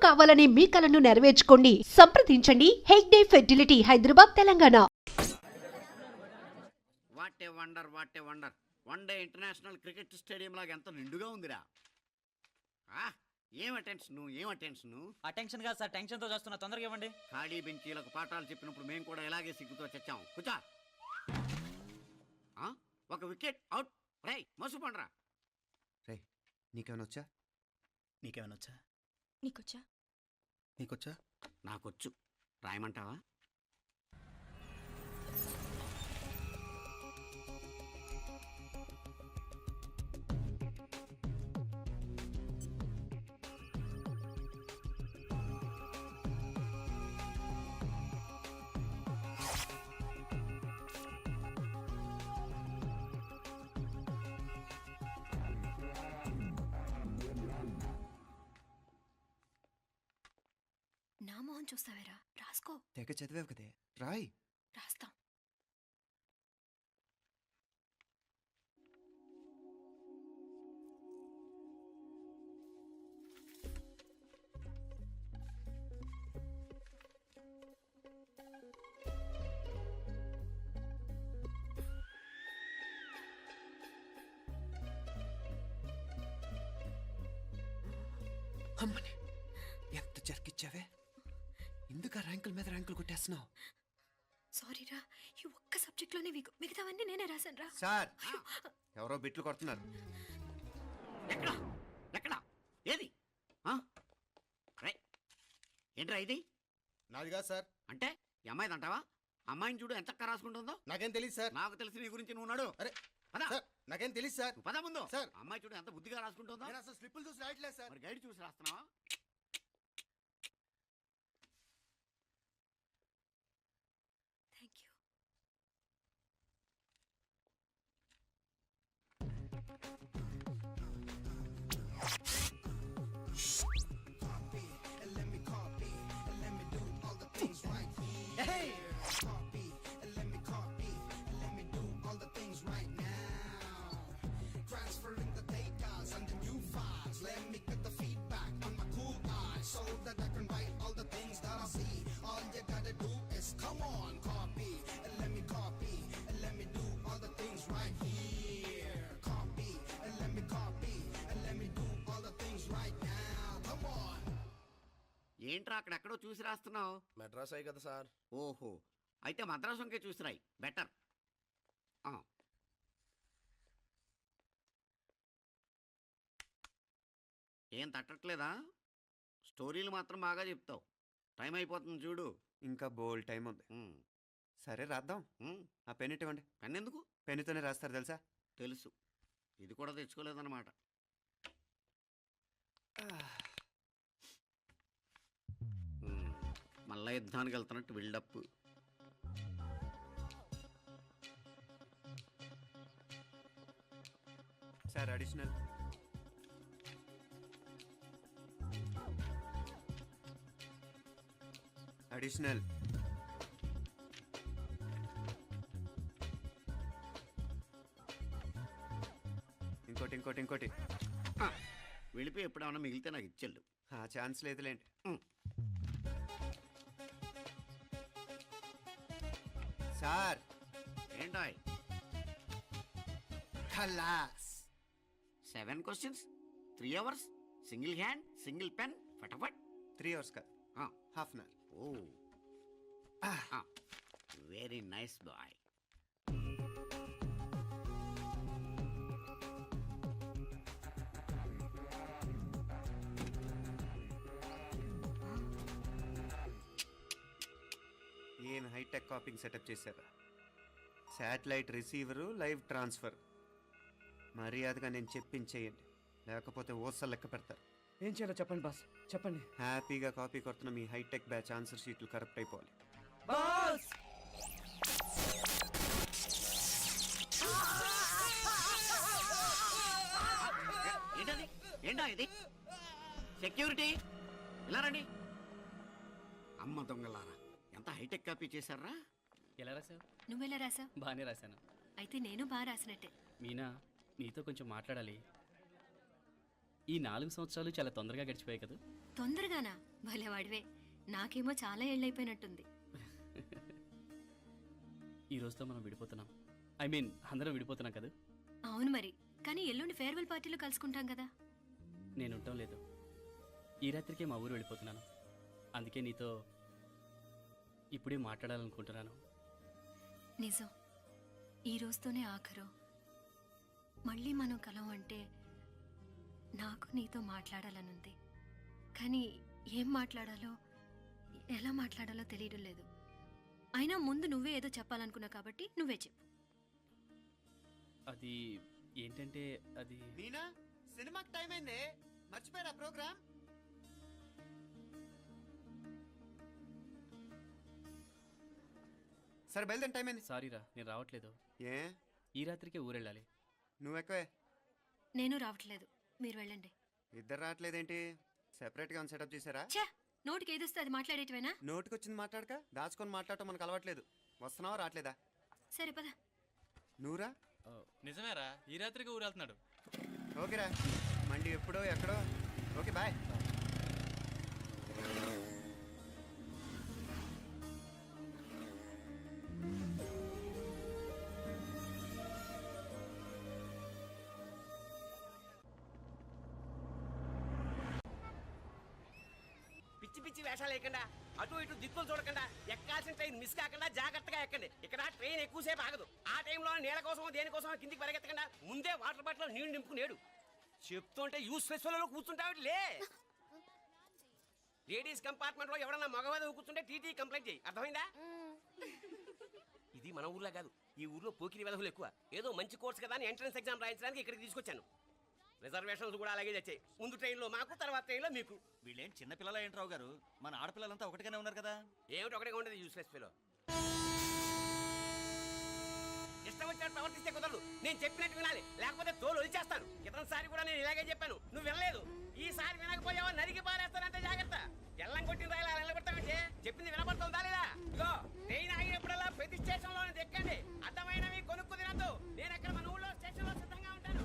కావాలనే మీ కలను నెరవేర్చుకోండి. సంప్రదించండి Hegde fertility, Hyderabad, Telangana. What a wonder, what a wonder. One day international cricket stadium లాగా ఎంత నిండుగా ఉందిరా. ఏం అటెన్షన్. అటెన్షన్ కాదు సార్, టెన్షన్ తో చూస్తున్నా. తొందరగా ఇవ్వండి. ఖాళీ బెంచీలకు పాఠాలు చెప్పినప్పుడు మేము కూడా ఇలాగే సిగ్గుతో చచ్చాం. కూర్చో. ఒక వికెట్ అవుట్. రై మసు పండ్రా. రే నీకేమైనా వచ్చా? నీకేమైనా వచ్చా? నీకొచ్చా? నాకొచ్చు. రాయమంటావా? నా మొహం చూస్తావేరా, రాసుకో. తెగ చదివావు కదే, రాయ్. రాస్తాం. అమ్మని ఎంత జరికిచ్చావే? ఎందుకు ర్యాంకుల మీద ర్యాంకులు కొట్టేస్తున్నావు? సారీరా, ఈ ఒక్క సబ్జెక్ట్ లోనే మిగతావన్నీ నేనే రాశాను రా. సార్, ఎవరో బిట్లు కొడుతున్నారు. ఎక్కడ ఏది? ఏంట్రా ఇది? నాది కాదు సార్. అంటే ఈ అమ్మాయిది అంటావా? అమ్మాయిని చూడు ఎంత రాసుకుంటుందో. నాకేం తెలియదు సార్. నాకు తెలిసి నీ గురించి నువ్వు నాడు. అరే పదా సార్, నాకేం తెలియదు సార్. పదా ముందు. సార్, అమ్మాయి చూడు ఎంత బుద్ధిగా రాసుకుంటుందో. నేను అసలు స్లిప్పులు చూసి రాయట్లేదు సార్. మరి గైడ్ చూసి రాస్తున్నావా? Thank you. ఏంట్రా అక్కడెక్కడో చూసి రాస్తున్నావు? మెడ్రాస్ అయ్యి కదా సార్. ఓహో, అయితే మద్రాసు వంకే చూసి రాయి, బెటర్. ఏం తట్టట్లేదా? స్టోరీలు మాత్రం బాగా చెప్తావు. టైం అయిపోతుంది చూడు. ఇంకా బోల్డ్ టైం ఉంది. సరే రాద్దాం. ఆ పెన్ ఇవ్వండి. పెన్ ఎందుకు? పెన్నుతోనే రాస్తారు తెలుసా? తెలుసు. ఇది కూడా తెచ్చుకోలేదన్నమాట. మళ్ళా యుద్ధానికి వెళ్తున్నట్టు బిల్డప్. Sir additional. అడిషనల్. ఇంకోటి. వెళ్ళిపోయి ఎప్పుడేమన్నా మిగిలితే నాకు ఇచ్చెళ్ళు. ఆ ఛాన్స్ లేదులేండి. సార్ ఏంటాయ్? ఖలాస్. 7 questions, 3 hours, single hand, single pen, ఫటాఫట్. 3 hours కాదు, half an hour. Oh very nice boy. ఏం హైటెక్ కాపింగ్ సెటప్ చేశారా? Satellite receiver, live transfer. మర్యాదగా నేను చెప్పించేయండి, లేకపోతే ఓసలు లెక్క పెడతారు. ఏం చేయాలో చెప్పండి బాస్, చెప్పండి. హ్యాపీగా కాపీ కొడుతున్న మీ హైటెక్ బ్యాచ్ ఆన్సర్ షీట్లు కరెక్ట్ అయిపోవాలి. బాస్ ఏంటా ఇది? సెక్యూరిటీ ఇలా రండి. అమ్మ దొంగలారా, ఎంత హైటెక్ కాపీ చేశారా? ఎలా రాసావు? నువ్వెలా రాసావు? బాగానే రాశాను. అయితే నేను బాగా రాసినట్టే. మీనా, నీతో కొంచెం మాట్లాడాలి. ఈ 4 సంవత్సరాలు చాలా తొందరగా గడిచిపోయాయి కదా. తొందరగానా? భలేవాడివే. నాకేమో చాలా ఏళ్ళైపోయినట్టుంది. ఈ రోజుతో మనం విడిపోతున్నాం. ఐ మీన్ అందరం విడిపోతున్నాం కదా. అవును మరి, కానీ ఎల్లుండి ఫేర్వెల్ పార్టీలో కలుసుకుంటాం కదా. నేను ఉండటం లేదు. ఈ రాత్రికే మా ఊరు వెళ్ళిపోతున్నాను. అందుకే నీతో ఇప్పుడే మాట్లాడాలనుకుంటున్నాను. నిజం, ఈ రోజుతోనే ఆఖరు. మళ్ళీ మనం కలం అంటే నాకు నీతో మాట్లాడాలనుంది. కానీ ఏం మాట్లాడాలో ఎలా మాట్లాడాలో తెలియడం లేదు. అయినా ముందు నువ్వే ఏదో చెప్పాలనుకున్నా కాబట్టి నువ్వే చెప్పు. అది ఏంటంటే అది మీనా సినిమాకి టైం అయింది, మర్చిపోయారా ప్రోగ్రామ్? సరే బయలుదేరి, టైం అయింది. సారీరా నేను రావట్లేదు. ఏ ఈ రాత్రికే ఊరెళ్ళాలి. నువ్వు ఎక్కువే. నేను రావట్లేదు, మీరు వెళ్ళండి. ఇద్దరు రావట్లేదేంటి? సెపరేట్గా సెటప్ చేశారా? ఛే, నోటికి ఏదొస్తే అది మాట్లాడేటివేనా? నోటికొచ్చింది మాట్లాడక దాచుకొని మాట్లాడటం మనకు అలవాట్లేదు. వస్తున్నావా రావట్లేదా? సరే పద. నువ్వురా. నిజమేరా, ఈ రాత్రికి ఊరు వెళ్తున్నాడు. ఓకేరా, మండి ఎప్పుడో ఎక్కడో. Okay bye. పిచ్చి పిచ్చి వేషాలు వేయకుండా, అటు ఇటు దిక్కులు చూడకుండా, ఎక్కాల్సిన ట్రైన్ మిస్ కాకుండా జాగ్రత్తగా ఎక్కండి. ఇక్కడ ట్రైన్ ఎక్కువసేపు ఆగదు. ఆ టైంలో నీళ్ళ కోసం దేనికోసం కిందికి పరిగెత్తకుండా ముందే వాటర్ బాటిల్ నీళ్లు నింపుకునేడు. చెప్తుంటే యూస్లెస్ లో కూర్చుంటావులే. లేడీస్ కంపార్ట్మెంట్ లో ఎవడన్నా మగవాది కూర్చుంటే టీటీ కంప్లైంట్ చేయి, అర్థమైందా? ఇది మన ఊర్లో కాదు, ఈ ఊర్లో పోకిరి వెధవులు ఎక్కువ. ఏదో మంచి కోర్స్ కదా అని ఎంట్రన్స్ ఎగ్జామ్ రాయించడానికి ఇక్కడికి తీసుకొచ్చాను. రిజర్వేషన్స్ కూడా అలాగే వచ్చాయి. ముందు ట్రైన్లో మాకు, తర్వాత ట్రైన్లో మీకు. వీళ్ళేం చిన్నపిల్లల ఏంట్రావు గారు, మన ఆడపిల్లలంతా ఒకటిగానే ఉన్నారు కదా. ఏమిటి ఒకటిగా ఉండదు యూస్లెస్ ఫెలో. ఇష్టం వచ్చినట్టు ప్రవర్తిస్తే కుదరదు. నేను చెప్పినట్టు వినాలి, లేకపోతే తోలు వదిలేస్తాను. ఇతనిసారి కూడా నేను ఇలాగే చెప్పాను, నువ్వు వినలేదు. ఈసారి వినకపోయావా నరికి పారేస్తానంటే జాగ్రత్త. ఎల్లం కొట్టిన రాయలా నిలబెడతామంటే చెప్పింది వినపడుతుందా లేదా? ఇగో ట్రైన్ ఆగినప్పుడల్లా ప్రతి స్టేషన్ లో ఎక్కండి. అర్థమైనవి కొనుక్కు తినద్దు. నేను ఎక్కడ మన ఊళ్ళో స్టేషన్ లో సిద్ధంగా ఉంటాను.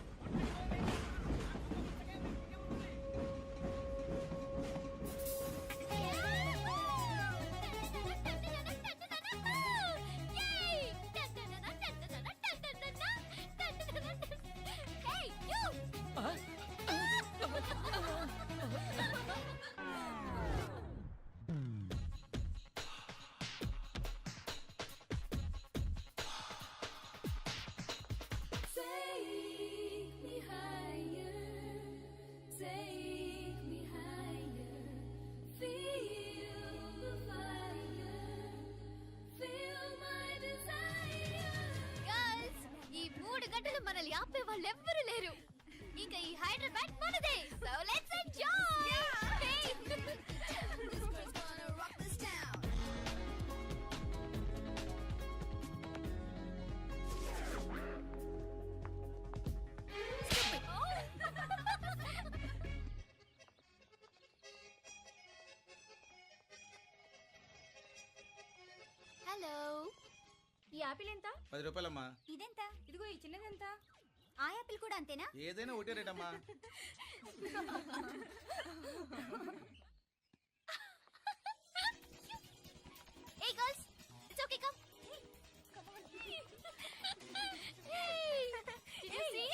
మనల్ని ఆపే వాళ్ళు ఎవ్వరూ లేరు. ఇక ఈ హైదరాబాద్ మనదే. So let's enjoy. హలో, ఈ యాపిల్ ఎంత? 10 రూపాయలమ్మా. ఇదెంత? ఇదిగో ఈ చిన్నదెంత? ఆ యాపిల్ కూడా అంతేనా? ఏదైనా ఒకటే రేట్ అమ్మా. Hey girls, it's okay, come. Hey, did you see?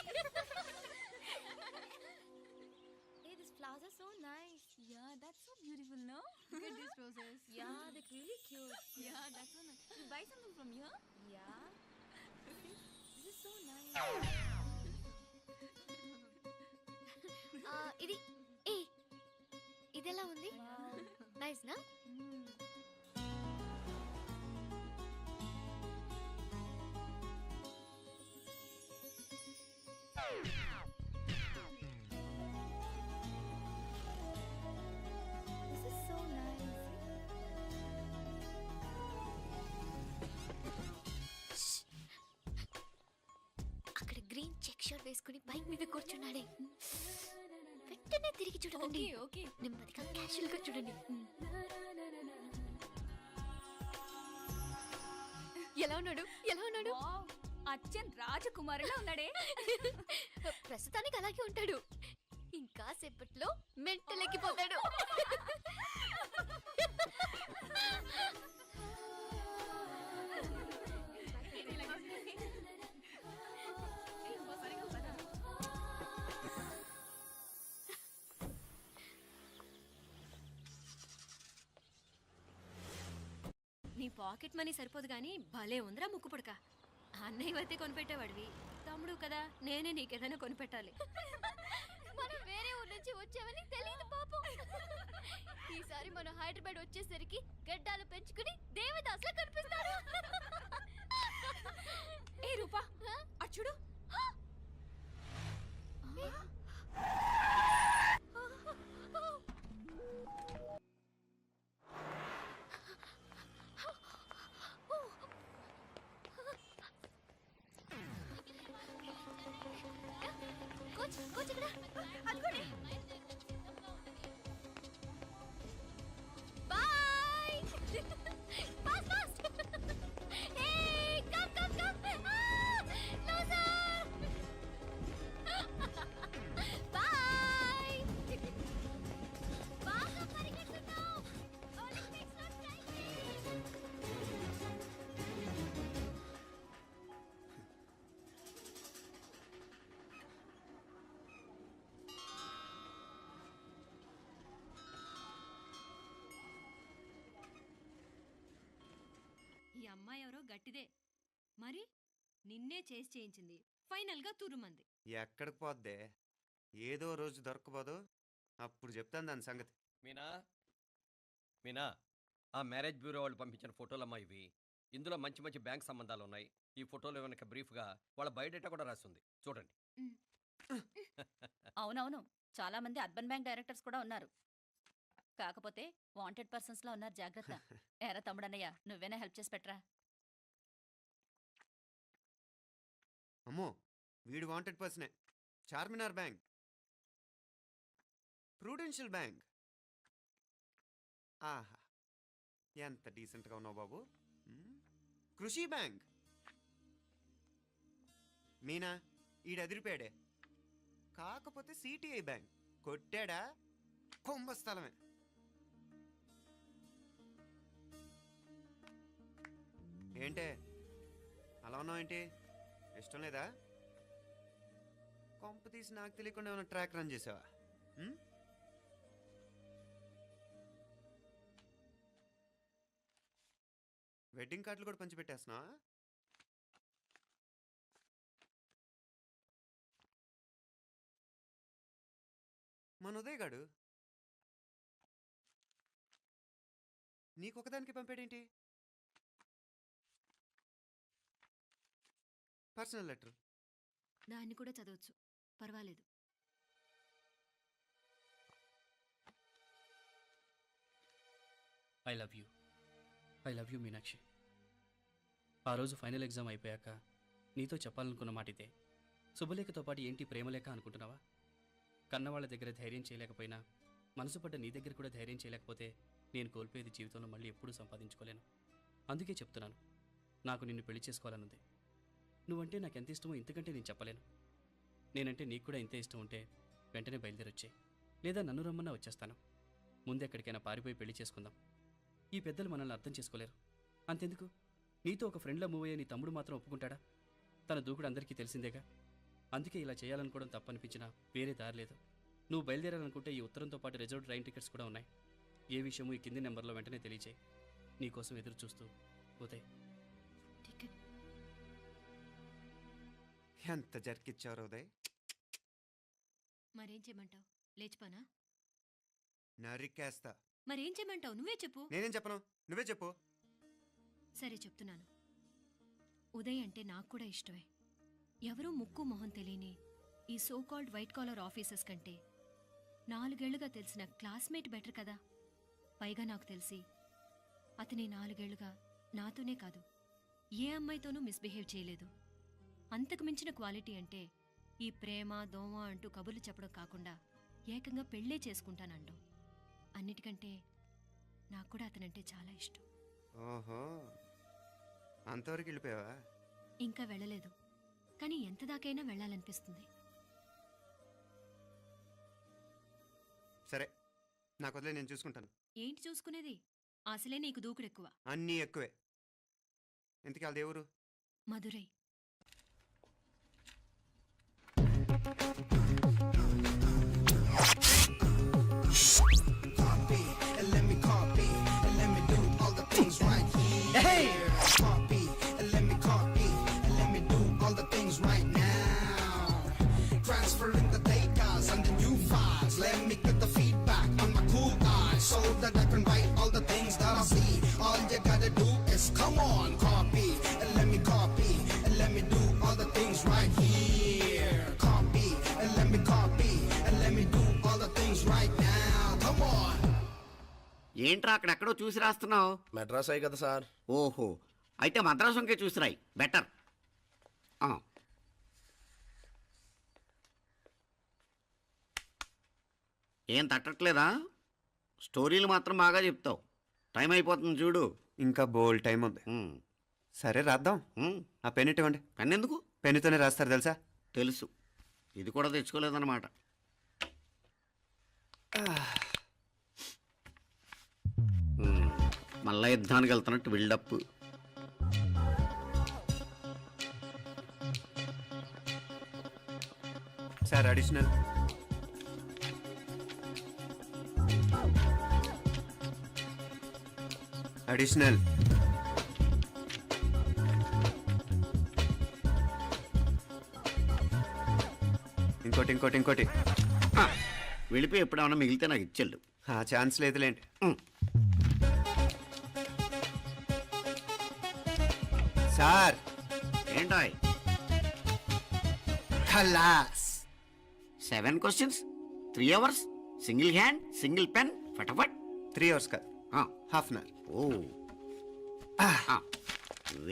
Hey, these flowers are so nice. Yeah, that's so beautiful, no? Look at these roses. Yeah, they're really cute. Yeah, that's so nice. You buy something from here? Yeah. This is so nice. ఇది ఏ ఇదెలా ఉంది? Nice నా? This is so nice. అక్కడ green check shirt వేసుకుని bike మీద కూర్చున్నాడే. వెంటనే తిరిగి చూడండి. ఓకే నెమ్మదిగా క్యాషువల్ గా చూడండి. ఎలా ఉన్నాడు? ఎలా ఉన్నాడు? అచ్చన్ రాజకుమారిలా ఉన్నాడే. ప్రస్తుతానికి అలాగే ఉంటాడు. ఇంకా సేపట్లో మెంటల్ ఎక్కిపోతాడు. నీ పాకెట్ మనీ సరిపోదు కానీ భలే ఉందిరా ముక్కు పుడక. అన్నయ్య అయితే కొనిపెట్టేవాడివి, తమ్ముడు కదా నేనే నీకేదైనా కొనిపెట్టాలి. మనం వేరే ఊరు నుంచి వచ్చామని తెలియదు పాపం. ఈసారి మనం హైదరాబాద్ వచ్చేసరికి గడ్డాలు పెంచుకుని దేవదాసులా కనిపిస్తారు. ఏ రూపా అచ్చుడు కోచ్ కోచ్ ఇక్కడ అదిగోండి. Boy fast fast. Hey come come come. Loser boy. బాగా పరిగెత్తుతావు. ఒలింపిక్స్ లో ట్రై చేయి. ఈ అమ్మాయి ఎవరో గట్టిదే, మరి నిన్నే చేసి చేయించింది, ఫైనల్ గా తురుమంది. ఎక్కడికి పోద్దే? ఏదో రోజు దొరకపోదు, అప్పుడు చెప్తాను దాని సంగతి. మీనా మీనా ఆ మ్యారేజ్ బ్యూరో వాళ్ళు పంపించిన ఫోటోలమ్మా ఇవి. ఇందులో మంచి మంచి బ్యాంక్ సంబంధాలు ఉన్నాయి. ఈ ఫోటోలో వెనక బ్రీఫ్గా వాళ్ళ బయోడేటా కూడా రాస్తుంది, చూడండి. అవునవును, చాలా మంది అర్బన్ బ్యాంక్ డైరెక్టర్స్ కూడా ఉన్నారు. కాకపోతే వాంటెడ్ పర్సన్స్ లా ఉన్నారు, జాగ్రత్త. ఎరా తమ్ముడన్నయ్య, నువ్వేనా హెల్ప్ చేసి పెట్టరా. అమ్మో, వీడు వాంటెడ్ పర్సనే. Charminar bank, Prudential bank. ఆహా, ఎంత డీసెంట్గా ఉన్నావు బాబు. కృషి బ్యాంక్. మీనా, ఈడు ఎదిరిపోయాడే. కాకపోతే సిటిఐ బ్యాంక్ కొట్టాడా కుంభస్థలమే. ఏంటే అలా ఉన్నావు? ఏంటి ఇష్టం లేదా? కొంప తీసి నాకు తెలియకుండా ఏమైనా ట్రాక్ రన్ చేసావా? వెడ్డింగ్ కార్డులు కూడా పంచిపెట్టేస్తున్నావా? మన ఉదయ్ గాడు నీకొకదానికి పంపాడేంటి? Personal letter. దాన్ని కూడా చదవచ్చు, పర్వాలేదు. I love you Meenakshi. ఆ రోజు ఫైనల్ ఎగ్జామ్ అయిపోయాక నీతో చెప్పాలనుకున్న మాట ఇదే. శుభలేఖతో పాటు ఏంటి ప్రేమలేఖ అనుకుంటున్నావా? కన్నవాళ్ళ దగ్గర ధైర్యం చేయలేకపోయినా మనసు పడ్డ నీ దగ్గర కూడా ధైర్యం చేయలేకపోతే నేను కోల్పోయేది జీవితంలో మళ్ళీ ఎప్పుడూ సంపాదించుకోలేను. అందుకే చెప్తున్నాను, నాకు నిన్ను పెళ్లి చేసుకోవాలనుంది. నువ్వంటే నాకు ఎంత ఇష్టమో ఇంతకంటే నేను చెప్పలేను. నేనంటే నీకు కూడా ఇంతే ఇష్టం ఉంటే వెంటనే బయలుదేరొచ్చే, లేదా నన్ను రమ్మన్నా వచ్చేస్తాను. ముందెక్కడికైనా పారిపోయి పెళ్లి చేసుకుందాం. ఈ పెద్దలు మనల్ని అర్థం చేసుకోలేరు. అంతెందుకు, నీతో ఒక ఫ్రెండ్లా మూవ్ అయ్యే నీ తమ్ముడు మాత్రం ఒప్పుకుంటాడా? తన దూకుడు అందరికీ తెలిసిందేగా. అందుకే ఇలా చేయాలనుకోవడం తప్పనిపించినా వేరే దారి లేదు. నువ్వు బయలుదేరాలనుకుంటే ఈ ఉత్తరంతో పాటు రిజర్వ్ ట్రైన్ టికెట్స్ కూడా ఉన్నాయి. ఏ విషయమూ ఈ కింది నెంబర్లో వెంటనే తెలియచేయి. నీకోసం ఎదురు చూస్తూ ఉదయ్. టికెట్ ఎంత జరికిచ్చారు ఉదయ్. మరేం చేయమంటావు? లేచిపోనా? నరికేస్తా. మరేం చేయమంటావు? నువ్వే చెప్పు. నేనేం చెప్పను, నువ్వే చెప్పు. సరే చెప్తున్నాను. ఉదయ్ అంటే నాకు కూడా ఇష్టమే. ఎవరూ ముక్కు మొహం తెలియని ఈ so called white collar officers కంటే 4 ఏళ్లుగా తెలిసిన క్లాస్మేట్ బెటర్ కదా. పైగా నాకు తెలిసి అతని 4 ఏళ్లుగా నాతోనే కాదు ఏ అమ్మాయితోనూ మిస్బిహేవ్ చేయలేదు. అంతకు మించిన క్వాలిటీ అంటే ఈ ప్రేమ దోమ అంటూ కబుర్లు చెప్పడం కాకుండా ఏకంగా పెళ్ళే చేసుకుంటానంటాం. అన్నిటికంటే నాకు కూడా అతనంటే చాలా ఇష్టం. ఓహో, అంతవరకు వెళ్ళిపోయావా? ఇంకా వెళ్ళలేదు, కానీ ఎంత దాకైనా వెళ్ళాలనిపిస్తుంది. సరే, నాకు వదిలే, నేను చూసుకుంటాను. ఏంటి చూసుకునేది? అసలే నీకు దూకుడెక్కువ. అన్నీ ఎక్కువే. ఇంతకీ వాళ్ళ దేవురు? Madurai. Copy, let me copy, let me do all the things right now. Transferring the data and the new files. Let me get the feedback on my cool eyes so that I can write all the things that I see. All you gotta do is come on, copy, let me copy, let me do all the things right here. Copy, let me copy, let me do all the things right now. Come on. ఏంట్రా అక్కడెక్కడో చూసి రాస్తున్నావు? మెడ్రాస్ అయ్యి కదా sir. ఓహో, అయితే మద్రాసు వంకే చూసి రాయి, better. ఏం తట్టట్లేదా? స్టోరీలు మాత్రం బాగా చెప్తావు. టైం అయిపోతుంది చూడు. ఇంకా బోల్డ్ టైం ఉంది. సరే రాద్దాం. ఆ పెన్ ఇవ్వండి. పెన్ ఎందుకు? పెన్నుతోనే రాస్తారు తెలుసా? తెలుసు. ఇది కూడా తెచ్చుకోలేదన్నమాట. మళ్ళా యుద్ధానికి వెళ్తున్నట్టు బిల్డప్. Sir additional. అడిషనల్. ఇంకోటి ఇంకోటి ఇంకోటి. వెళ్ళిపోయి ఎప్పుడేమన్నా మిగిలితే నాకు ఇచ్చెళ్ళు. ఆ ఛాన్స్ లేదులేండి. సార్ ఏంటాయ్? ఖలాస్. 7 questions, 3 hours, single hand, single pen, ఫటాఫట్. 3 hours కాదు, half an hour. Oh,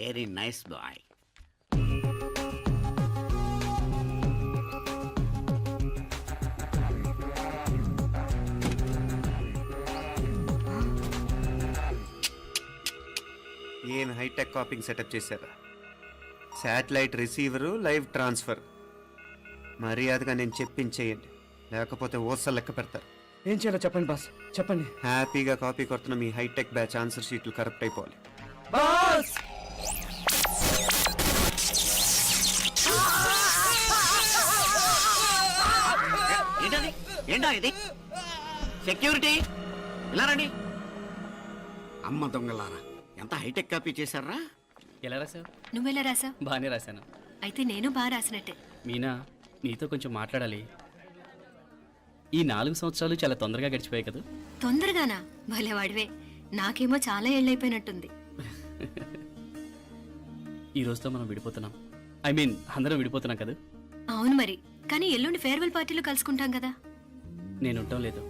very nice boy. ఏం హైటెక్ కాపింగ్ సెటప్ చేశారా? Satellite receiver, live transfer. మర్యాదగా నేను చెప్పించేయండి, లేకపోతే ఓసలు లెక్క పెడతారు. ఏం చేయాలో చెప్పండి బాస్, చెప్పండి. హ్యాపీగా కాపీ కొడుతున్న మీ హైటెక్ బ్యాచ్ ఆన్సర్ షీట్లు కరెక్ట్ అయిపోవాలి. బాస్ ఏంటది? ఏంటా ఇది? సెక్యూరిటీ ఇలా రండి. అమ్మ దొంగలారా, ఎంత హైటెక్ కాపీ చేశారా? ఎలా రాసావు? నువ్వెలా రాసావు? బాగానే రాశాను. అయితే నేను బాగా రాసినట్టే. మీనా, నీతో కొంచెం మాట్లాడాలి. ఈ 4 సంవత్సరాలు చాలా తొందరగా గడిచిపోయాయి కదా? తొందరగానా? భలేవాడివే. నాకేమో చాలా ఏళ్ళైపోయినట్టుంది. ఈ రోజుతో మనం విడిపోతున్నాం. ఐ మీన్ అందరం విడిపోతున్నాం కదా? అవును మరి, కానీ ఎల్లుండి ఫేర్వెల్ పార్టీలో కలుసుకుంటాం కదా. నేను ఉండటం లేదు.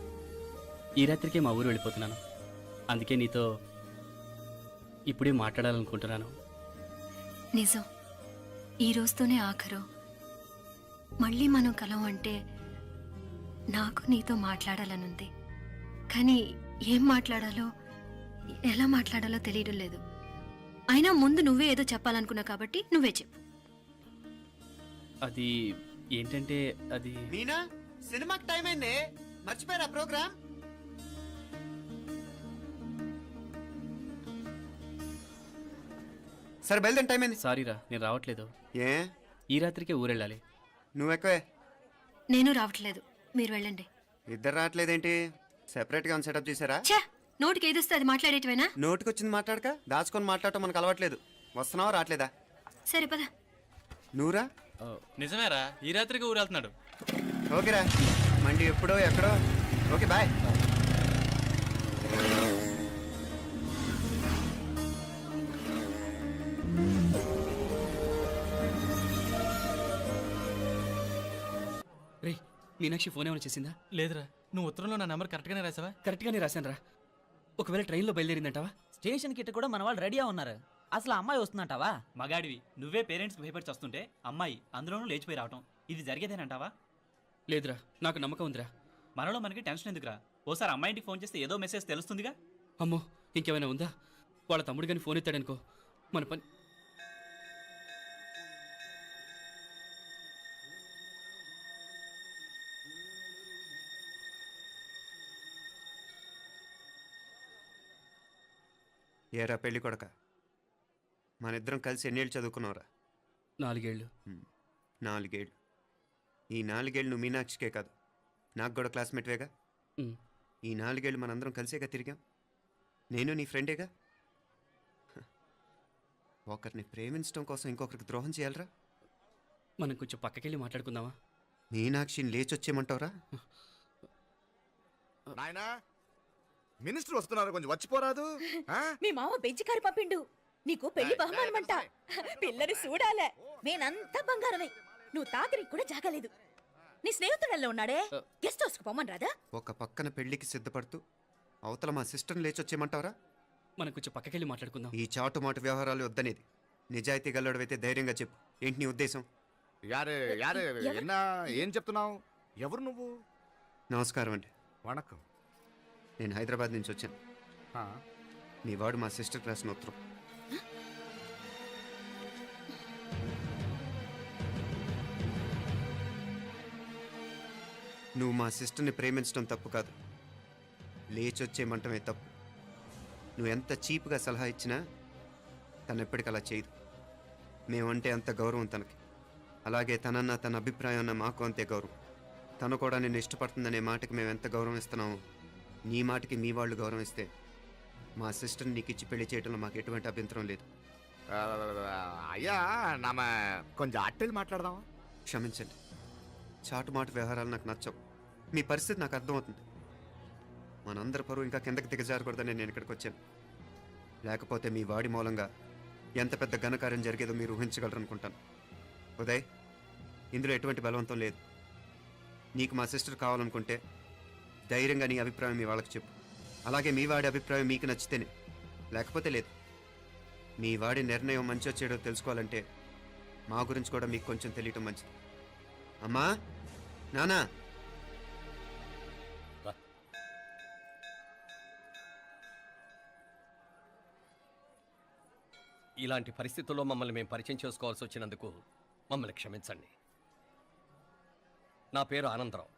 ఈ రాత్రికే మా ఊరు వెళ్ళిపోతున్నాను. అందుకే నీతో ఇప్పుడే మాట్లాడాలనుకుంటున్నాను. నిజం, ఈ రోజుతోనే ఆఖరు. మళ్ళీ మనం కలం అంటే నాకు నీతో మాట్లాడాలనుంది. కానీ ఏం మాట్లాడాలో, ఎలా మాట్లాడాలో తెలియడం లేదు. అయినా ముందు నువ్వే ఏదో చెప్పాలనుకున్నా కాబట్టి నువ్వే చెప్పు. అది ఏంటంటే అది మీనా, సినిమాకి టైం అయింది, మర్చిపోయారా ప్రోగ్రామ్? సరే బయలుదేరి, టైం అయింది. సారీరా, నేను రావట్లేదు. ఏ? ఈ రాత్రికే ఊరెళ్ళాలి. నువ్వెక్కవే. నేను రావట్లేదు, మీరు వెళ్ళండి. ఇద్దరు రావట్లేదేంటి? సెపరేట్గా సెటప్ చేశారా? ఛే, నోటికి ఏదొస్తే అది మాట్లాడేటివేనా? నోటికొచ్చింది మాట్లాడక దాచుకొని మాట్లాడటం మనకు అలవాట్లేదు. వస్తున్నావా రావట్లేదా? సరే పద. నువ్వురా. నిజమేరా, ఈ రాత్రికి ఊరు వెళ్తున్నాడు. ఓకేరా, మండి ఎప్పుడో ఎక్కడో. Okay bye. రే, మీనాక్షి ఫోన్ ఏమైనా చేసిందా? లేదురా, నువ్వు ఉత్తరంలో నా నెంబర్ కరెక్ట్గానే రాసావా? కరెక్ట్గానే రాశాను రా. ఒకవేళ ట్రైన్లో బయలుదేరిందంటావా? స్టేషన్ కిட்ட కూడా మన వాళ్ళు రెడీగా ఉన్నారు. అసలు అమ్మాయి వస్తుందంటావా? మగాడివి నువ్వే పేరెంట్స్ భయపడి వస్తుంటే అమ్మాయి అందులోనూ లేచిపోయి రావటం ఇది జరిగేదేనంటావా? లేదురా, నాకు నమ్మకం ఉందిరా. మనలో మనకి టెన్షన్ ఎందుకురా? ఓసారి అమ్మాయింటికి ఫోన్ చేస్తే ఏదో మెసేజ్ తెలుస్తుందిగా. అమ్మో, ఇంకేమైనా ఉందా? వాళ్ళ తమ్ముడు కానీ ఫోన్ ఎత్తాడనుకో, మన పని. ఏరా పెళ్ళి కొడక, మన ఇద్దరం కలిసి ఎన్నేళ్ళు చదువుకున్నావురా? 4 ఏళ్ళు. 4 ఏళ్ళు. ఈ 4 ఏళ్ళు నువ్వు మీనాక్షికే కాదు, నాకు కూడా క్లాస్మేట్వేగా. ఈ 4 ఏళ్ళు మనందరం కలిసేగా తిరిగాం. నేను నీ ఫ్రెండేగా. ఒకరిని ప్రేమించడం కోసం ఇంకొకరికి ద్రోహం చేయాలరా? మనం కొంచెం పక్కకెళ్ళి మాట్లాడుకుందామా? మీనాక్షిని లేచొచ్చేయమంటావురా? నాయనా మినిస్టర్ వస్తున్నారు, కొంచెం వచ్చిపోరాదు. మీ మామ బెంచి కారు పంపిండు. నీకు పెళ్లి బహుమానమంట. పిల్లని చూడాలే. నేనంతా బంగారమే. నువ్వు తాకరికి కూడా జాగలేదు. నీ స్నేహితుడల్లో ఉన్నాడే, గెస్ట్ హౌస్ కు పొమ్మని రాదా? ఒక పక్కన పెళ్లికి సిద్ధపడుతూ అవతల మా సిస్టర్ని లేచొచ్చేయమంటావరా? మనం కొంచెం పక్కకెళ్ళి మాట్లాడుకుందాం. ఈ చాటుమాటు వ్యవహారాలు వద్దనేది. నిజాయితీ గల్లడవైతే ధైర్యంగా చెప్పు. ఏంటి నీ ఉద్దేశం? యారే యారే ఎన్నా ఏం చెప్తున్నావు? ఎవరు నువ్వు? నమస్కారం అండి. వణకం. నేను హైదరాబాద్ నుంచి వచ్చాను. మీ వాడు మా సిస్టర్ క్లాస్ ఉత్తరం. నువ్వు మా సిస్టర్ని ప్రేమించడం తప్పు కాదు, లేచొచ్చేయమంటమే తప్పు. నువ్వు ఎంత చీప్గా సలహా ఇచ్చినా తను ఎప్పటికీ అలా చేయదు. మేమంటే అంత గౌరవం తనకి, అలాగే తనన్న తన అభిప్రాయం అన్న మాకు అంతే గౌరవం. తను కూడా నేను ఇష్టపడుతుందనే మాటకి మేము ఎంత గౌరవం ఇస్తున్నామో నీ మాటకి మీ వాళ్ళు గౌరవం ఇస్తే మా సిస్టర్ని నీకు ఇచ్చి పెళ్లి చేయడంలో మాకు ఎటువంటి అభ్యంతరం లేదు. అయ్యా నామ కొంచెం అట్టెలు మాట్లాడదామా? క్షమించండి, చాటుమాటు వ్యవహారాలు నాకు నచ్చవు. మీ పరిస్థితి నాకు అర్థమవుతుంది. మనందరి పరువు ఇంకా కిందకి దిగజారకూడదని నేను ఇక్కడికి వచ్చాను. లేకపోతే మీ వాడి మూలంగా ఎంత పెద్ద ఘనకార్యం జరిగేదో మీరు ఊహించగలరనుకుంటాను. ఉదయ్, ఇందులో ఎటువంటి బలవంతం లేదు. నీకు మా సిస్టర్ కావాలనుకుంటే ధైర్యంగా నీ అభిప్రాయం మీ వాళ్ళకి చెప్పు. అలాగే మీ వాడి అభిప్రాయం మీకు నచ్చితేనే, లేకపోతే లేదు. మీ వాడి నిర్ణయం మంచో చెడో తెలుసుకోవాలంటే మా గురించి కూడా మీకు కొంచెం తెలియటం మంచిది. అమ్మా, నానా, ఇలాంటి పరిస్థితుల్లో మమ్మల్ని మేము పరిచయం చేసుకోవాల్సి వచ్చినందుకు మమ్మల్ని క్షమించండి. నా పేరు ఆనందరావు.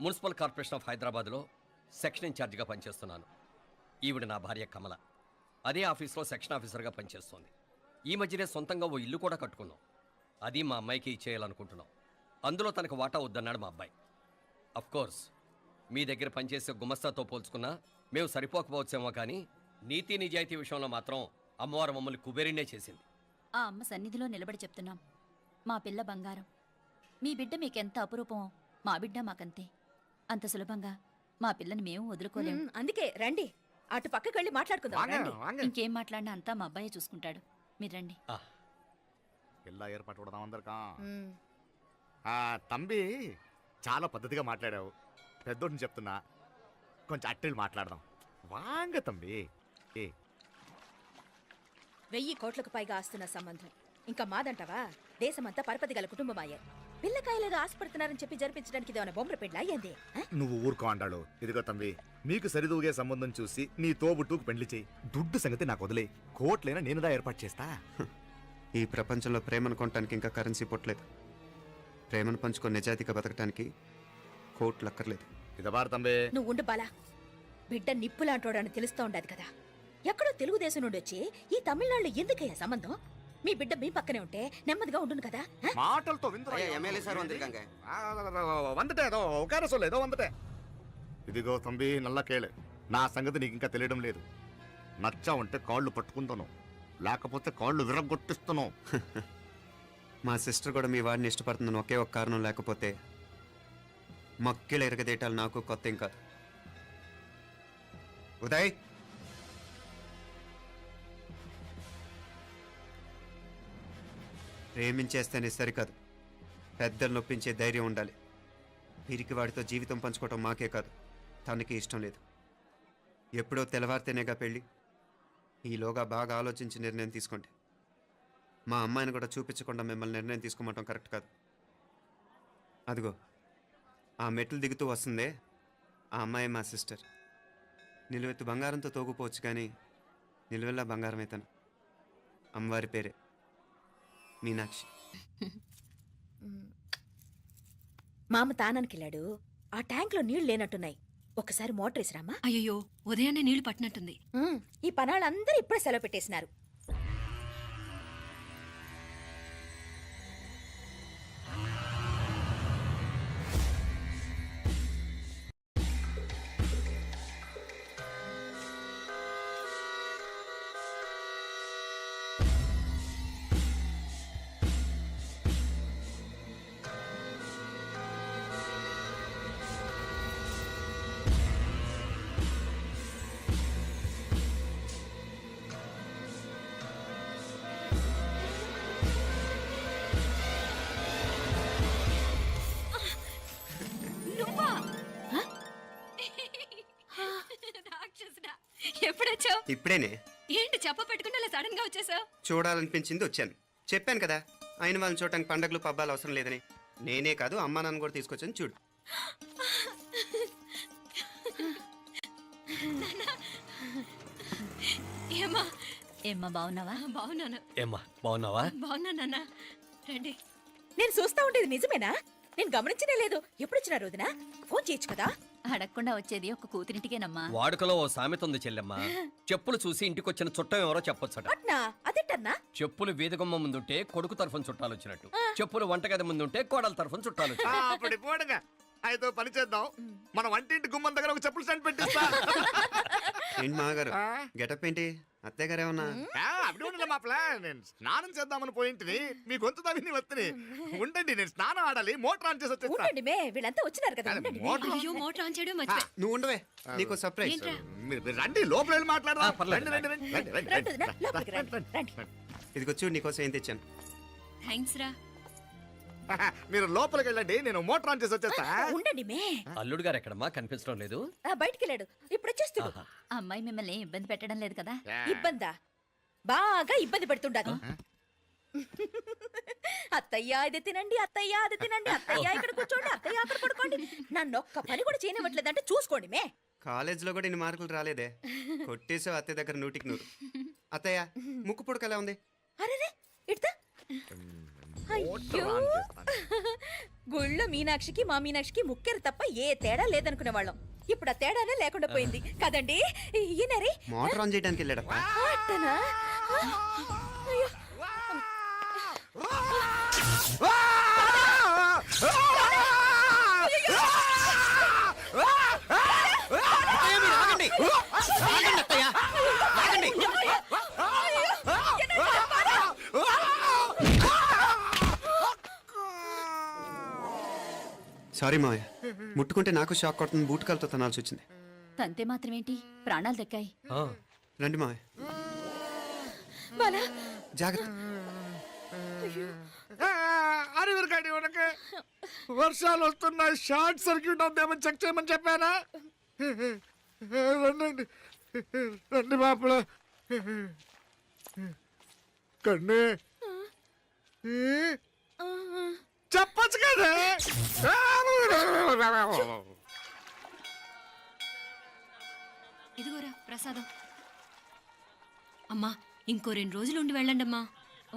మున్సిపల్ కార్పొరేషన్ ఆఫ్ హైదరాబాద్లో సెక్షన్ ఇన్ఛార్జిగా పనిచేస్తున్నాను. ఈవిడ నా భార్య కమల. అదే ఆఫీస్లో సెక్షన్ ఆఫీసర్గా పనిచేస్తోంది. ఈ మధ్యనే సొంతంగా ఓ ఇల్లు కూడా కట్టుకున్నాం. అది మా అమ్మాయికి ఇచ్చేయాలనుకుంటున్నాం. అందులో తనకు వాటా వద్దన్నాడు మా అబ్బాయి. కోర్స్ మీ దగ్గర పనిచేసే గుమస్తాతో పోల్చుకున్నా మేము సరిపోకపోవచ్చేమో, కానీ నీతి నిజాయితీ విషయంలో మాత్రం అమ్మవారు మమ్మల్ని కుబేరినే చేసింది. ఆ అమ్మ సన్నిధిలో నిలబడి చెప్తున్నాం, మా పిల్ల బంగారం. మీ బిడ్డ మీకెంత అపురూపమో మా బిడ్డ మాకంతే. అంత సులభంగా మా పిల్లని మేము వదులుకోలేము. అందుకే రండి, అటు పక్కకి వెళ్ళి మాట్లాడుకుందాం. ఇంకేం మాట్లాడినా అంతా మా అబ్బాయి చూసుకుంటాడు. మీరు రండి. ఎలా ఏర్పాటు కొడదాం అందరికా. తంబి చాలా పద్ధతిగా మాట్లాడావు. పెద్దోడిని చెప్తున్నా, కొంచెం అట్టెలు మాట్లాడదాం. వాంగ తంబి. 1000 కోట్లకు పైగా ఆస్తున్న సంబంధం ఇంకా మాదంటావా? దేశమంతా పరపతి గల కుటుంబమాయే. పిల్లకాయలేదో ఆశపడుతున్నారని చెప్పి జరిపించడానికి ఇదేమైనా బొమ్మర పెళ్ళి అయ్యింది? నువ్వు ఊరుకో అంటాడు. ఇదిగో తంబి, మీకు సరిదూగే సంబంధం చూసి నీ తోబుట్టుకు పెళ్లి చేయి. దుడ్డు సంగతి నాకు వదిలే. కోట్లైనా నేనుదా ఏర్పాటు చేస్తా. ఈ ప్రపంచంలో ప్రేమను కొనటానికి ఇంకా కరెన్సీ పుట్టలేదు. ప్రేమను పంచుకొని నిజాయితీగా బతకటానికి కోట్లు అక్కర్లేదు. ఇదబారు తంబే. నువ్వు ఉండు బాలా. బిడ్డ నిప్పులాంటోడని తెలుస్తూ ఉండదు కదా. ఎక్కడో తెలుగుదేశం నుండి వచ్చి ఈ తమిళనాడులో ఎందుకయ్యా సంబంధం? మీ బిడ్డ మీ పక్కనే ఉంటే నెమ్మదిగా ఉండును కదా. మాటలతో ఇదిగో తంబి, నల్ల కేళే. నా సంగతి నీకు ఇంకా తెలియడం లేదు. నచ్చా ఉంటే కాళ్ళు పట్టుకుంటాను, లేకపోతే కాళ్ళు విరగొట్టిస్తాను. మా సిస్టర్ కూడా మీ వాడిని ఇష్టపడుతుందని ఒకే ఒక కారణం లేకపోతే మక్కిల ఎరగదేటాలు నాకు కొత్త ఏం కాదు. ఉదయ్, ప్రేమించేస్తేనే సరికాదు, పెద్దలు నొప్పించే ధైర్యం ఉండాలి. వీరికి వాడితో జీవితం పంచుకోవటం మాకే కాదు, తనకి ఇష్టం లేదు. ఎప్పుడో తెల్లవారితేనేగా పెళ్ళి. ఈలోగా బాగా ఆలోచించి నిర్ణయం తీసుకోండి. మా అమ్మాయిని కూడా చూపించకుండా మిమ్మల్ని నిర్ణయం తీసుకోమంటాం కరెక్ట్ కాదు. అదిగో ఆ మెట్లు దిగుతూ వస్తుందే, ఆ అమ్మాయి మా సిస్టర్. నిలువెత్తు బంగారంతో తోగుపోవచ్చు, కానీ నిలువెల్లా బంగారం అవుతాను. అమ్మవారి పేరే మీనాక్షి. మామ తానానికి వెళ్ళాడు. ఆ ట్యాంక్ లో నీళ్లు లేనట్టున్నాయి. ఒకసారి మోటార్ వేసిరామా. అయ్యో, ఉదయాన్నే నీళ్లు పట్టినట్టుంది. ఈ పనాళ్ళందరూ ఇప్పుడే సెలవు పెట్టేసినారు. ఎప్పుడొచ్చావు? ఇప్పుడేనే ఏంటి చెప్ప పెట్టుకుంటే అలా సడన్ గా వచ్చేసావు? చూడాలనిపించింది వచ్చాను. చెప్పాను కదా అయిన వాళ్ళని చూడటానికి పండగలు పబ్బాలు అవసరం లేదని. నేనే కాదు అమ్మా నాన్న కూడా తీసుకొచ్చాను చూడు. ఏమ్మా? ఏమ్మా బాగున్నావా? బాగున్నాను. ఏమ్మా బాగున్నావా? బాగున్నా నాన్న. రండి. నేను చూస్తా ఉండేది నిజమేనా? నేను గమనించనే లేదు. ఎప్పుడొచ్చినా రోజున ఫోన్ చేయొచ్చు కదా. అడగకుండా వచ్చేది ఒక కూతురింటికేనమ్మా. వాడుకలో ఓ సామెత ఉంది చెల్లెమ్మ. చెప్పులు చూసి ఇంటికొచ్చిన చుట్టం ఎవరో చెప్పొచ్చట. అట్నా? అదేటన్నా? చెప్పులు వీధగుమ్మ ముందుంటే కొడుకు తరఫున చుట్టాలు వచ్చినట్టు, చెప్పులు వంటగది ముందుంటే కోడల తరఫున చుట్టాలు వచ్చినట్టు. అప్పుడు పోడుగా అయితే పని చేద్దాం. మన వంటింటి గుమ్మం దగ్గర ఒక చెప్పులు స్టాండ్ పెట్టిస్తా. ఏంటి మామగారు గెటప్ ఏంటి? అత్తయ్య గారు ఏమన్నా? అప్పుడు ఉండలే మా ప్లాన్. నేను స్నానం చేద్దామని పోయింటిని, మీ గొంతు తవ్వి వస్తుంది. ఉండండి, నేను స్నానం ఆడాలి. మోటార్ ఆన్ చేసి వచ్చేస్తా. వీళ్ళంతా వచ్చినారు కదా. అయ్యో మోటార్ ఆన్ చేయడం మర్చిపోయా. నువ్వు ఉండవే, నీకు సర్ప్రైజ్. మీరు రండి, లోపల వెళ్ళి మాట్లాడదాం. పర్లేదు. రండి, రండి, రండి, రండి, రండి, రండి. ఇదిగో చూడు నీకోసం ఏం తెచ్చాను. థ్యాంక్స్ రా. మీరు లోపలికి వెళ్ళండి, నేను మోటార్ ఆన్ చేసి వచ్చేస్తా. ఉండండి మే. అల్లుడు గారు ఎక్కడమ్మా కనిపించడం లేదు? బయటికి వెళ్ళాడు. ఇప్పుడు వచ్చేస్తాడు. ఆహా. అమ్మాయి మిమ్మల్ని ఇబ్బంది పెట్టడం లేదు కదా? ఇబ్బందా? బాగా ఇబ్బంది పెడుతుండదు. అత్తయ్య ఇది తినండి, అత్తయ్య అది తినండి, అత్తయ్య ఇక్కడ కూర్చోండి, అత్తయ్య అక్కడ పడుకోండి. నన్ను ఒక్క పని కూడా చేయనివ్వట్లేదంటే చూసుకోండి మే. కాలేజీలో కూడా ఇన్ని మార్కులు రాలేదే. కొట్టేసావు అత్తయ్య దగ్గర 100కి 100. అత్తయ్య ముక్కు పుడక ఎలా ఉంది? అరే ఇడతా. అయ్యో, గుళ్ళో మీనాక్షికి మా మీనాక్షికి ముక్కెరు తప్ప ఏ తేడా లేదనుకునే వాళ్ళం. ఇప్పుడు ఆ తేడానే లేకుండా పోయింది కదండి. ఈయనరి మోటార్ ఆన్ చేయడానికి వెళ్ళాడప్ప. అట్టనా? అయ్యో. సారీ మావయ్య, ముట్టుకుంటే నాకు షాక్ కొడుతుంది. బూటకాలతో తనాల్సి వచ్చింది. తంతే మాత్రమేంటి, ప్రాణాలు దక్కాయి. రండి మావయ్య, జాగ్రత్త. అరవిరకండి, ఉనకే వర్షాలు వస్తున్నాయి, షార్ట్ సర్క్యూట్ అవుతామని చెక్ చేయమని చెప్పానా? రండి రండి మాపల కన్నే చెప్పచ్చు కదా. ఇదిగోరా ప్రసాదం. అమ్మా ఇంకో 2 రోజులు ఉండి వెళ్ళండమ్మా.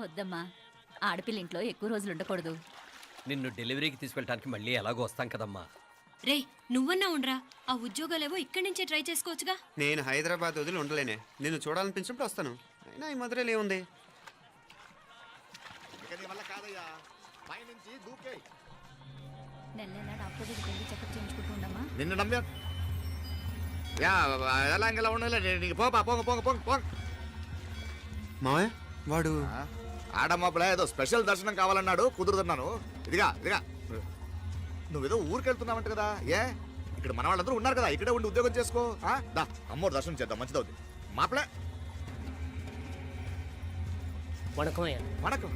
వద్దమ్మా, ఆడపిల్ల ఇంట్లో ఎక్కువ రోజులు ఉండకూడదు. నిన్ను డెలివరీకి తీసుకెళ్ళడానికి మళ్ళీ ఎలాగో వస్తాం కదమ్మా. రేయ్ నువ్వన్నా ఉండరా, ఆ ఉద్యోగాలేవో ఇక్కడి నుంచే ట్రై చేసుకోవచ్చుగా. నేను హైదరాబాద్ వదిలి ఉండలేనే. నిన్ను చూడాలనిపించినప్పుడు వస్తాను. అయినా ఈ మధురలో ఏముంది? నెల నెల డాక్టర్ దగ్గరికి వెళ్ళి చెకప్ చేయించుకుంటూ ఉండమ్మా. నిన్ను నమ్మా ఎలా ఇంకెలా ఉండాలి. నీకు పోపా పోంగ పోంగ పోంగ పోంగ. మావయ్య వాడు ఆడమ్మప్పుడే ఏదో స్పెషల్ దర్శనం కావాలన్నాడు, కుదురుతున్నాను. ఇదిగా నువ్వేదో ఊరికెళ్తున్నావంట కదా. ఏ ఇక్కడ మన వాళ్ళందరూ ఉన్నారు కదా, ఇక్కడే ఉండి ఉద్యోగం చేసుకో. దా అమ్మోరు దర్శనం చేద్దాం, మంచిదవుతుంది. మాపలే వణకం.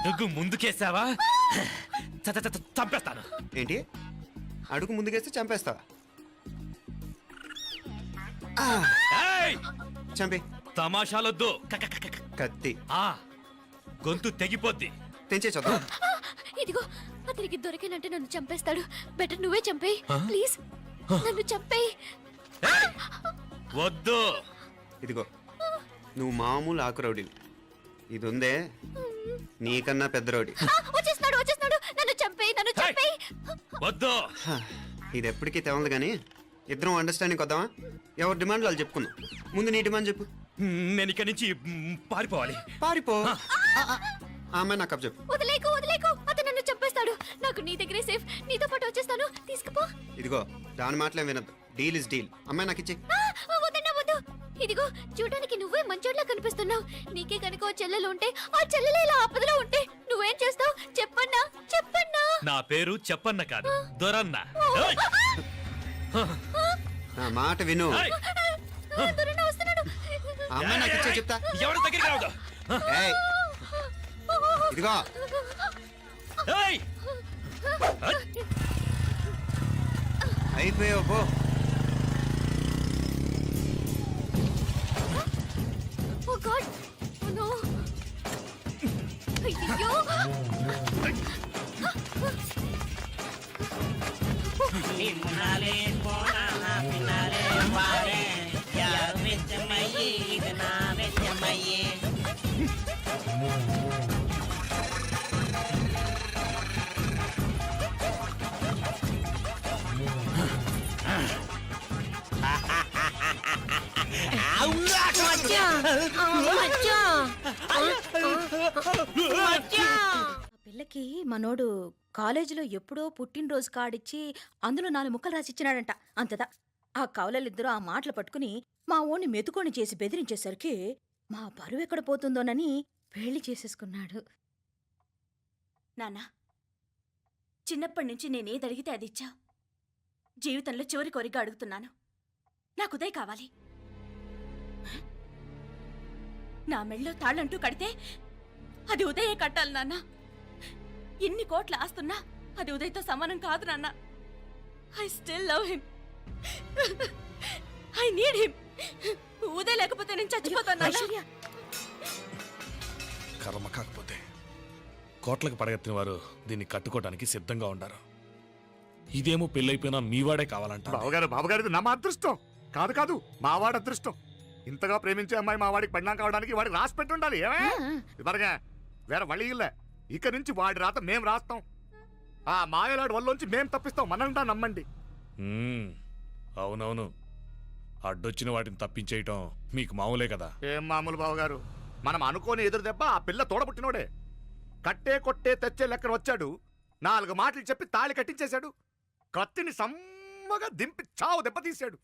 అడుగు ముందుకేసావా చంపేస్తాను. ఏంటి? అడుగు ముందుకేస్తే చంపేస్తావా? చంపి. తమాషాలొద్దు. కత్తి గొంతు తెగిపోద్ది. తెంచే చూద్దాం. ఇదిగో అతనికి దొరికినంటే నన్ను చంపేస్తాడు. బెటర్ నువ్వే చంపేయి ప్లీజ్. నన్ను చంపేయి. వద్దు. ఇదిగో నువ్వు మామూలు ఆకు రౌడీ. ఇది ఉందే నీకన్నా పెద్ద రౌడీ. వచ్చేస్తున్నాడు. నన్ను చంపేయి. వద్దు. ఇది ఎప్పటికీ తెవలదు కానీ ఇద్దరం అండర్స్టాండింగ్ వద్దామా? ఎవరి డిమాండ్లు వాళ్ళు చెప్పుకుందాం. ముందు నీ డిమాండ్ చెప్పు. నేను ఇక్కడి నుంచి పారిపోవాలి. పారిపో. ఆ అమ్మాయి నాకు చెప్పు. వదిలేకు వదిలేకు, అతను నన్ను చంపేస్తాడు. నాకు నీ దగ్గరే సేఫ్. నీతో పాటు వచ్చేస్తాను, తీసుకుపో. ఇదిగో దాని మాటలేం వినద్దు. Deal is deal. అమ్మాయి నాకు ఇచ్చే. వద్దన్నా వద్దు. ఇదిగో చూడడానికి నువ్వే మంచోట్లా కనిపిస్తున్నావు. నీకే కనుక ఓ చెల్లెలు ఉంటే, ఆ చెల్లెలు ఇలా ఆపదలో ఉంటే నువ్వేం చేస్తావు చెప్పన్నా? చెప్పన్నా. నా పేరు చెప్పన్న కాదు, దొరన్న. నా మాట విను. దొరన్న వస్తున్నాడు. ఆ అమ్మాయి నాకు ఇచ్చే చెప్తా. ఎవరి దగ్గరికి రావద్దు. ఏయ్, ఇదిగో అయిపోయావు పో. Oh God! Oh no! అయ్యో! పిల్లకి మనోడు కాలేజీలో ఎప్పుడో పుట్టినరోజు కాడిచ్చి అందులో 4 ముక్కలు రాసిచ్చినాడంట. అంతదా ఆ కవలలిద్దరూ ఆ మాటలు పట్టుకుని మా ఓణ్ణి మెతుకొని చేసి బెదిరించేసరికి మా పరువు ఎక్కడ పోతుందోనని పెళ్లి చేసేసుకున్నాడు. నాన్న, చిన్నప్పటి నుంచి నేనేది అడిగితే అది ఇచ్చావు. జీవితంలో చివరి కోరిక అడుగుతున్నాను. నాకు ఉదయ్ కావాలి. నా మెళ్ళో తాళ్ళంటూ కడితే అది ఉదయే కట్టాలి నాన్న. ఇన్ని కోట్ల ఆస్తున్నా అది ఉదయ్తో సమానం కాదు నాన్న. I still love him. I need him. Uday లేకపోతే నేను చచ్చిపోతాను నాన్న. కర్మ కాకపోతే కోట్లకు పడగెత్తిన వారు దీన్ని కట్టుకోవడానికి సిద్ధంగా ఉండారు. ఇదేమో పెళ్ళైపోయినా మీవాడే కావాలంట. బావగారు నా అదృష్టం కాదు కాదు, మావాడి అదృష్టం. ఇంతగా ప్రేమించే అమ్మాయి మా వాడికి పెళ్ళాం కావడానికి వాడికి రాసి పెట్టి ఉండాలి. ఇవరగా వేరే వళ్ళీ ఇల్లే. ఇక నుంచి వాడి రాత మేం రాస్తాం. ఆ మాయలాడి వల్లోంచి మేం తప్పిస్తాం. మనంతా నమ్మండి. అవునవును, అడ్డొచ్చిన వాటిని తప్పించేయటం మీకు మామూలే కదా. ఏం మామూలు బావగారు, మనం అనుకోని ఎదురు దెబ్బ ఆ పిల్ల తోడబుట్టినోడే. కట్టే కొట్టే తెచ్చే లెక్కన వచ్చాడు. 4 మాటలు చెప్పి తాళి కట్టించేశాడు. కత్తిని సమ్మగా దింపి చావు దెబ్బతీశాడు.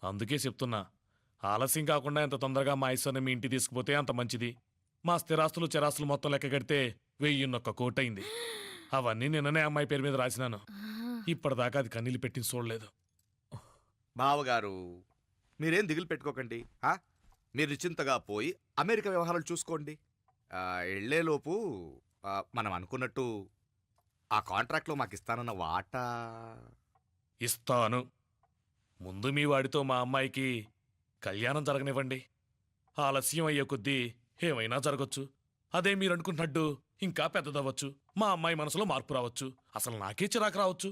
అందుకే చెప్తున్నా, ఆలస్యం కాకుండా ఎంత తొందరగా మా ఐశ్వర్ని మీ ఇంటికి తీసుకుపోతే అంత మంచిది. మా స్థిరాస్తులు చిరాస్తులు మొత్తం లెక్క కడితే 1001 కోటయింది. అవన్నీ నిన్ననే అమ్మాయి పేరు మీద రాసినాను. ఇప్పటిదాకా అది కన్నీళ్ళు పెట్టి చూడలేదు. బావగారు మీరేం దిగులు పెట్టుకోకండి. మీరు నిశ్చింతగా పోయి అమెరికా వ్యవహారాలు చూసుకోండి. వెళ్లేలోపు మనం అనుకున్నట్టు ఆ కాంట్రాక్ట్లో మాకు ఇస్తానన్న వాటా ఇస్తాను. ముందు మీ వాడితో మా అమ్మాయికి కళ్యాణం జరగనివ్వండి. ఆలస్యం అయ్యే కొద్దీ ఏమైనా జరగచ్చు. అదే మీరు అనుకుంటున్నట్టు ఇంకా పెద్దదవ్వచ్చు. మా అమ్మాయి మనసులో మార్పు రావచ్చు. అసలు నాకే చిరాకు రావచ్చు.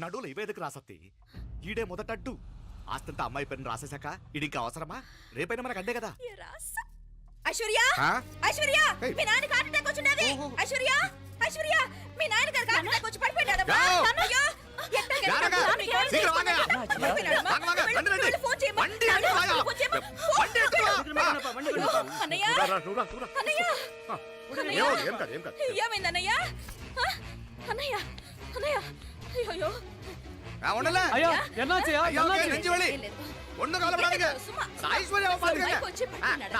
నడువులు ఇవేదకు రాసత్తి. ఈడే మొదటడ్డు. ఆస్తంతా అమ్మాయి పేరుని రాసేశాక ఈడికి అవసరమా? రేపైనా మనకు అడ్డే కదా. ఐశ్వర్య, ఐశ్వర్య, మీ నాన్న హార్ట్ అటాక్ వచ్చినది. ఐశ్వర్య, ఐశ్వర్య, మీ నాన్న గారికి హార్ట్ అటాక్ వచ్చి పడిపోయాడు. అన్నయ్య, ఏమైందన్నయ్య? అన్నయ్య, అన్నయ్య, అయ్యో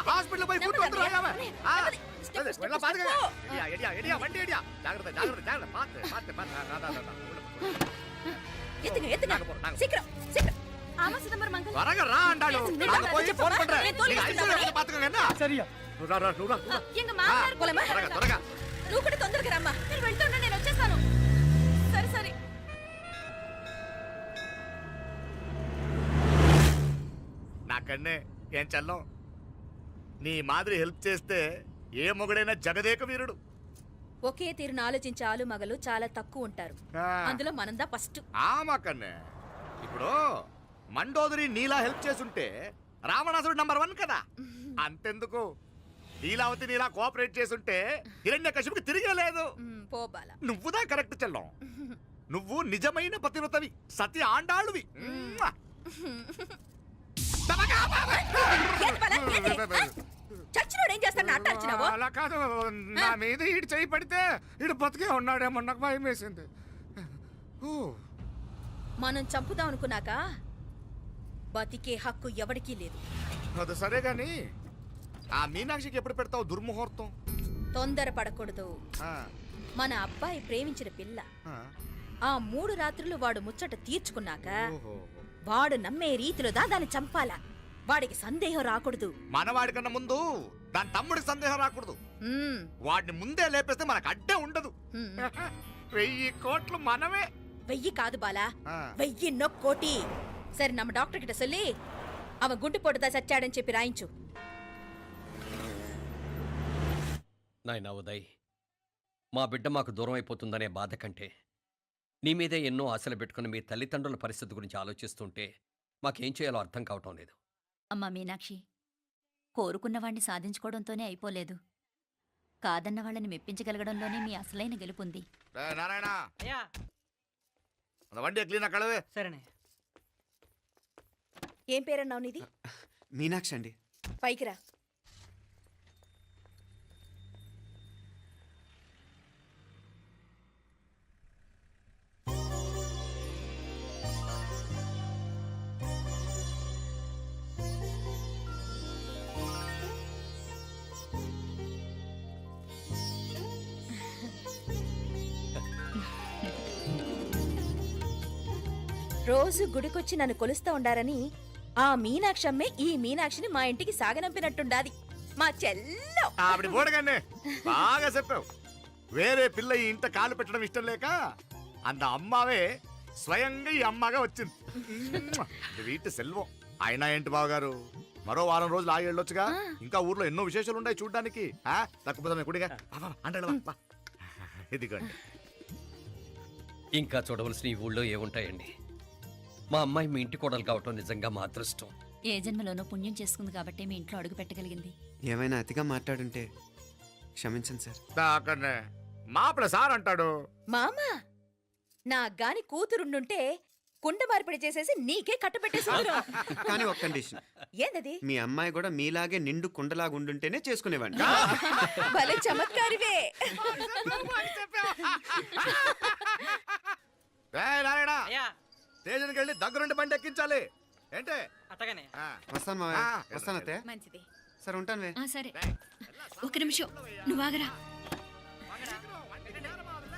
హాస్పిటల్ పోయి నువ్వు కూడా తొందరగా రమ్మా. నేను వెళ్తున్నా, నేను వచ్చేస్తాను. సరే సరే. నాకన్నే ఏం చల్లం. నీ మాదిరి హెల్ప్ చేస్తే ఏ మొగుడైనా జగదేక వీరుడు. ఒకే తీరును ఆలోచించే ఆలు మగలు చాలా తక్కువ ఉంటారు. అందులో మనందా ఫస్ట్. ఆమకన్నే ఇప్పుడు మండోదరి నీలా హెల్ప్ చేసుంటే రావణాసుడు నంబర్ 1 కదా. అంతెందుకు నీలావతి నీలా కోఆపరేట్ చేసుంటే హిరణ్యకశిపుకి తిరిగే లేదు. పోబాల నువ్వుదా కరెక్ట్ చెల్లం. నువ్వు నిజమైన పతివ్రతవి, సతి ఆండాళ్ళువి. చచ్చినోడు ఏం చేస్తాడు అట్టాచినావు? అలా కాదు, నా మీద ఈడు చేయి పడితే ఈడు బతికే ఉన్నాడేమో నాకు భయం వేసింది. మనం చంపుదాం అనుకున్నాక బతికే హక్కు ఎవరికీ లేదు. అది సరే గాని ఆ మీనాక్షికి ఎప్పుడు పెడతావు దుర్ముహూర్తం? తొందరపడకూడదు. మన అబ్బాయి ప్రేమించిన పిల్ల ఆ 3 రాత్రులు వాడు ముచ్చట తీర్చుకున్నాక వాడు నమ్మే రీతిలో దాన్ని చంపాలా. వాడికి సందేహం రాకూడదు. మనవాడి కన్నా ముందు దాని తమ్ముడికి సందేహం రాకూడదు. వాడిని ముందే లేపేస్తే మనకు అడ్డే ఉండదు. 1000 కోట్లు మనమే. 1000 కాదు బాలా, 1000 కోటి. సరే నమ్మ డాక్టర్ కిட்ட சொல்லி அவன் గుండు పొడుదా చచ్చాడని చెప్పి రాయించు. నాయనా ఉదయ్, మా బిడ్డ మాకు దూరం అయిపోతుందనే బాధ కంటే నీ మీదే ఎన్నో ఆశలు పెట్టుకుని మీ తల్లిదండ్రుల పరిస్థితి గురించి ఆలోచిస్తుంటే మాకేం చేయాలో అర్థం కావటం లేదు. అమ్మా మీనాక్షి, కోరుకున్నవాణ్ణి సాధించుకోవడంతోనే అయిపోలేదు. కాదన్న వాళ్ళని మెప్పించగలగడంలోనే మీ అసలైన గెలుపుంది. నారాయణ వండి క్లీన్ అక్కడవే. సరేనే. ఏం పేరన్నావు నీది? మీనాక్షి అండి. పైకి రా. రోజు గుడికొచ్చి నన్ను కొలుస్తా ఉండారని ఆ మీనాక్షమ్మే ఈ మీనాక్షిని మా ఇంటికి సాగనంపినట్టుండాది. మా చెల్లో ఆవిడ బోడగానే బాగా చెప్పావు. వేరే పిల్ల ఈ ఇంట కాలు పెట్టడం ఇష్టం లేక అంత అమ్మావే స్వయంగా ఈ అమ్మగా వచ్చింది. వీటి సెల్వం. అయినా ఏంటి బావగారు, మరో వారం రోజులు ఆగి వెళ్ళొచ్చుగా. ఇంకా ఊర్లో ఎన్నో విశేషాలు ఉన్నాయి చూడ్డానికి. తక్కువ కుడిగా అంటే ఇదిగోండి. ఇంకా చూడవలసిన ఈ ఊళ్ళో ఏముంటాయండి? మా అమ్మాయి మీ ఇంటి కోడలు కావటం నిజంగా మా అదృష్టం. ఏ జన్మలోనో పుణ్యం చేసుకుంది కాబట్టి మీ ఇంట్లో అడుగు పెట్టగలిగింది. ఏమైనా అతిగా మాట్లాడుంటే క్షమించండి సార్. మాపల సార్ అంటాడు. మామా, నా గాని కూతురుండుంటే కుండ మార్పిడి చేసేసి నీకే కట్టబెట్టేసి కానీ ఒక కండిషన్. ఏందది? మీ అమ్మాయి కూడా మీలాగే నిండు కుండలాగా ఉండుంటేనే చేసుకునేవాడిని. భలే చమత్కారివే. స్టేషన్కి వెళ్ళి దగ్గరుండి బండి ఎక్కించాలి. ఏంటే? అట్టగానే. వస్తాను మావయ్య. వస్తాను అత్తయ్య. మంచిది. సరే ఉంటాను. సరే, ఒక నిమిషం నువ్వాగరా.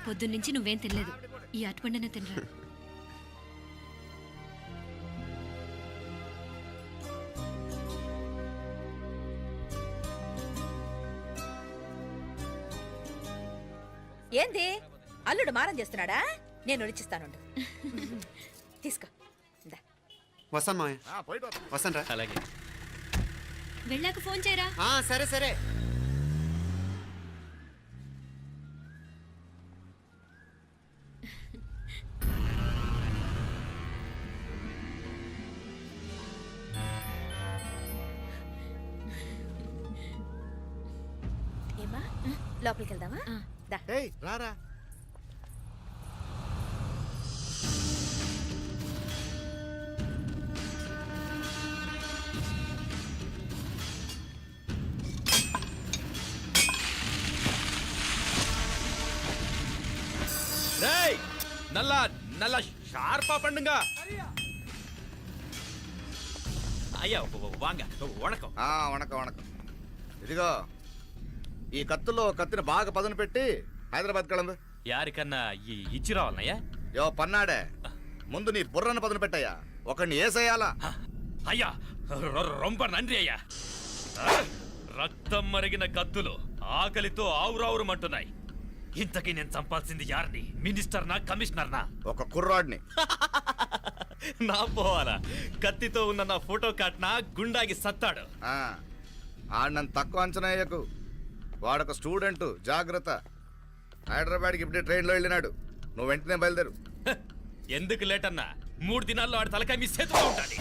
పొద్దున్నుంచి నువ్వేం తినలేదు. ఈ అటుపండిన తినరా. ఏంది అల్లుడు మారం చేస్తున్నాడా? నేను ఒలిచిస్తానుండు. తీసుకో. వస్తాను మావయ్య. వస్తాను రా. అలాగే. వెళ్ళాక ఫోన్ చేయరా. సరే సరే. ఏమా లోపలికి వెళ్దామా? రారా. నల్ల షార్పా పండుగ. అయ్యా వాంగ వణకం. వణకం వణకం. ఇదిగో ఈ కత్తుల్లో కత్తిని బాగా పదును పెట్టి హైదరాబాద్ కళందు. యారికన్నా ఇచ్చి రావాలన్నయ్యా? యో పన్నాడే, ముందు నీ బుర్రను పదును పెట్టయ్యా. ఒకడిని ఏసేయాలా? అయ్యా రొంప నంది అయ్యా. రక్తం మరిగిన కత్తులు ఆకలితో ఆవురావురమంటున్నాయి. ఇంతకీ నేను చంపాల్సింది యారిని? మినిస్టర్నా కమిషనర్నా? ఒక కుర్రాడిని. నా పోవాలా? కత్తితో ఉన్న నా ఫోటో కాట్నా గుండాకి సత్తాడు. ఆడినంత తక్కువ అంచనా వేయకు. వాడొక స్టూడెంట్, జాగ్రత్త. హైదరాబాద్కి ఇప్పుడే ట్రైన్లో వెళ్ళినాడు. నువ్వు వెంటనే బయలుదేరు. ఎందుకు లేట్ అన్నా 3 దినాల్లో ఆడి తలకాయ మీ చేతిలో ఉండాలి.